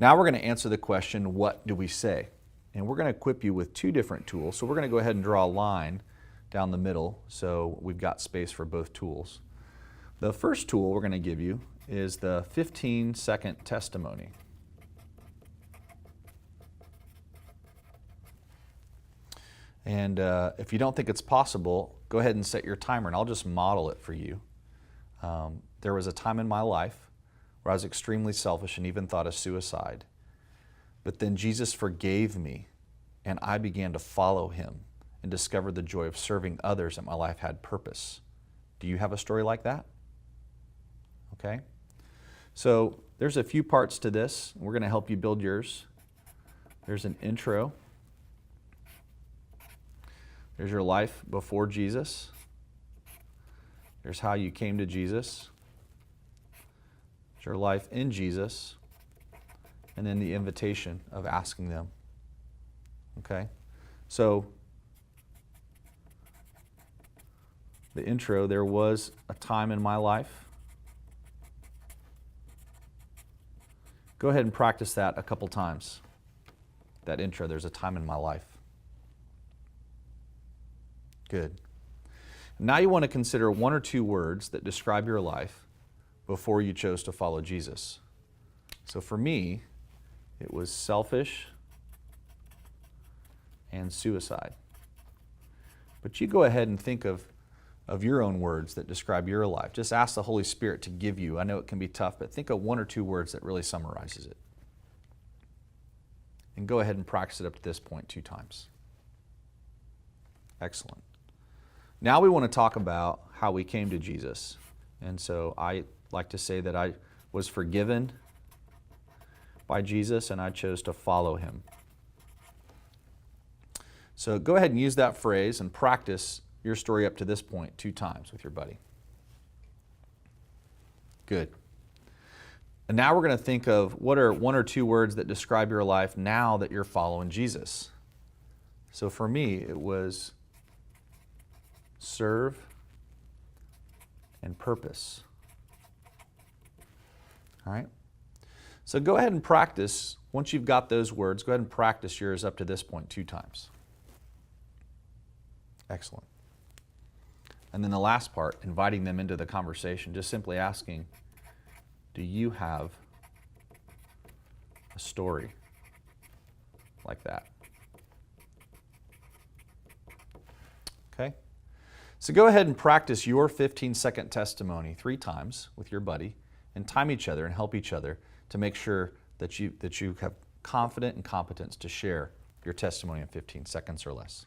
Now we're going to answer the question, what do we say? And we're going to equip you with two different tools. So we're going to go ahead and draw a line down the middle so we've got space for both tools. The first tool we're going to give you is the 15-second testimony. And if you don't think it's possible, go ahead and set your timer and I'll just model it for you. There was a time in my life where I was extremely selfish and even thought of suicide. But then Jesus forgave me and I began to follow him and discovered the joy of serving others, and my life had purpose. Do you have a story like that? Okay. So there's a few parts to this. We're going to help you build yours. There's an intro. There's your life before Jesus. There's how you came to Jesus. There's your life in Jesus. And then the invitation of asking them. Okay? So, the intro, there was a time in my life. Go ahead and practice that a couple times. That intro, there's a time in my life. Good. Now you want to consider one or two words that describe your life before you chose to follow Jesus. So for me, it was selfish and suicide. But you go ahead and think of your own words that describe your life. Just ask the Holy Spirit to give you. I know it can be tough, but think of one or two words that really summarizes it. And go ahead and practice it up to this point 2 times. Excellent. Now we want to talk about how we came to Jesus. And so I like to say that I was forgiven by Jesus and I chose to follow him. So go ahead and use that phrase and practice your story up to this point 2 times with your buddy. Good. And now we're going to think of what are one or two words that describe your life now that you're following Jesus. So for me, it was serve and purpose. All right? So go ahead and practice. Once you've got those words, go ahead and practice yours up to this point 2 times. Excellent. And then the last part, inviting them into the conversation, just simply asking, do you have a story like that? Okay? So go ahead and practice your 15-second testimony 3 times with your buddy and time each other and help each other to make sure that you have confidence and competence to share your testimony in 15 seconds or less.